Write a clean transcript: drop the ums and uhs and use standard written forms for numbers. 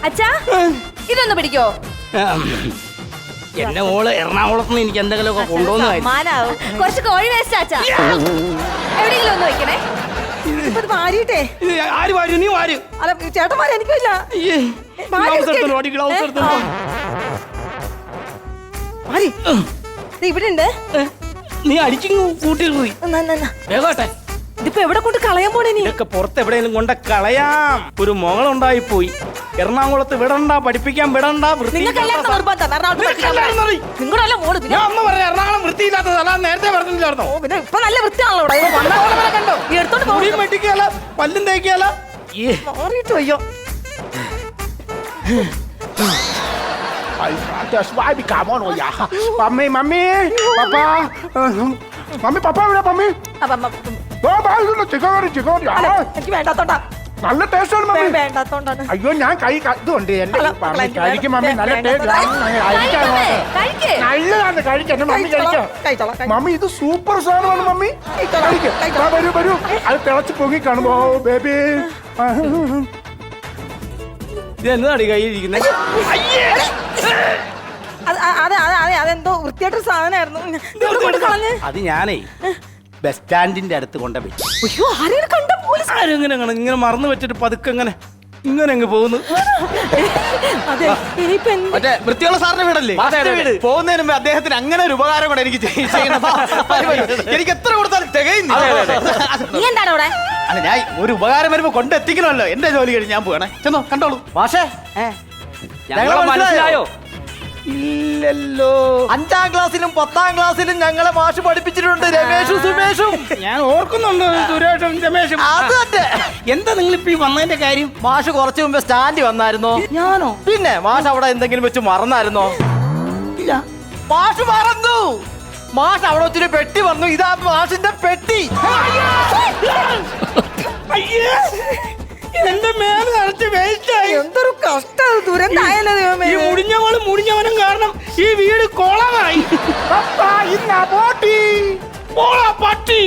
അച്ഛാ ഇതൊന്ന് പിടിക്കോ. എന്റെ മോള് എറണാകുളത്ത് നിന്ന് എനിക്ക് എന്തെങ്കിലുമൊക്കെ കൊണ്ടുവന്നു. കുറച്ച് കോഴി വേസ്റ്റ് അച്ഛാ. എവിടെയെങ്കിലും ഒന്ന് വെക്കണേ. മാറിയിട്ടേ. ആര് വാരി? നീ വാര്. അല്ല ചേട്ടന്മാരെ എനിക്കില്ല. ഇവിടെ ഉണ്ട്. നീ അടിച്ചു കൂട്ടി പോയി. വേഗോട്ടെ. ഇതിപ്പോ എവിടെ കൊണ്ട് കളയാൻ പോണേ? ഇതൊക്കെ പുറത്ത് എവിടെയെങ്കിലും കൊണ്ട് കളയാം. ഒരു മകളുണ്ടായി പോയി. എറണാകുളത്ത് വിടണ്ട, പഠിപ്പിക്കാൻ വിടണ്ട. ഞാൻ അമ്മ പറഞ്ഞ എറണാകുളം വൃത്തിയില്ലാത്ത സ്ഥലം നേരത്തെ പറഞ്ഞില്ലായിരുന്നോ? പിന്നെ ഇപ്പൊ നല്ല വൃത്തിയാണല്ലോ. മെഡിക്കല പല്ലും തേക്കല. മാറിയിട്ട് വയ്യോ. Mummy mummy papa mummy papa എവിടെ? മമ്മി എനിക്ക് വേണ്ടാത്തോണ്ടാ. നല്ല ടേസ്റ്റ് ആണ് മമ്മി. വേണ്ടാത്തോണ്ടാണ്. അയ്യോ ഞാൻ ഇതുണ്ട് എന്റെ കഴിക്കും മമ്മി. നല്ല ടേസ്റ്റ് നല്ലതാണ് കഴിക്കാൻ. മമ്മി കഴിക്കാം. മമ്മി ഇത് സൂപ്പർ സാധനമാണ് മമ്മി. വരൂ വരൂ. അത് തിളച്ച് പൊങ്ങി കാണുമ്പോ ബേബി. ഇതെന്താണ് കയ്യിലിരിക്കുന്നത്? അതെന്തോ വൃത്തിയായിട്ടൊരു സാധനമായിരുന്നു. അത് ഞാനേ ബസ് സ്റ്റാൻഡിന്റെ അടുത്ത് കൊണ്ടുപോയി. ഇങ്ങനെ മറന്നു വെച്ചിട്ട് പതുക്കെ ഇങ്ങനെ അങ്ങ് പോകുന്നു. മറ്റേ വൃത്തിയുള്ള സാറിന്റെ വീടല്ലേ? പോകുന്നതിന് മുമ്പ് അദ്ദേഹത്തിന് അങ്ങനെ ഒരു ഉപകാരം കൂടെ എനിക്ക് ചെയ്യണം. എനിക്ക് എത്ര കൊടുത്താലും തികയുന്നു. അല്ല, ഞാൻ ഒരു ഉപകാരം വരുമ്പോ കൊണ്ടെത്തിക്കണമല്ലോ. എന്റെ ജോലി കഴിഞ്ഞ് ഞാൻ പോകണേ. ചെന്നോ കണ്ടോളൂ. മാഷേ മനസ്സിലായോ? ഇല്ലല്ലോ. 5ാം ക്ലാസ്സിലും 10ാം ക്ലാസ്സിലും ഞങ്ങളെ മാഷ് പഠിപ്പിച്ചിട്ടുണ്ട്. രമേഷും സുമേഷും. ഞാൻ ഓർക്കുന്നുണ്ട്. സുരേഷും രമേഷും. അത് തന്നെ. എന്താ നിങ്ങളിപ്പോ ഈ വന്നതിന്റെ കാര്യം? മാഷ് കുറച്ചു മുമ്പ് സ്റ്റാൻഡിൽ വന്നായിരുന്നോ? ഞാനോ? പിന്നെ മാഷ് അവിടെ എന്തെങ്കിലും വെച്ച് മറന്നായിരുന്നോ? ഇല്ല. മാഷ് മറന്നു. മാഷ് അവിടെ വെച്ചൊരു പെട്ടി വന്നു. ഇതാ മാഷിന്റെ പെട്ടി. എന്റെ മേല് നിറച്ച് വേസ്റ്റായി. എന്തൊരു കഷ്ടം, ദുരന്തായാലോ ദൈവമേ. ഈ മുടിഞ്ഞവനും കാരണം ഈ വീട് കോളമായി. പട്ടി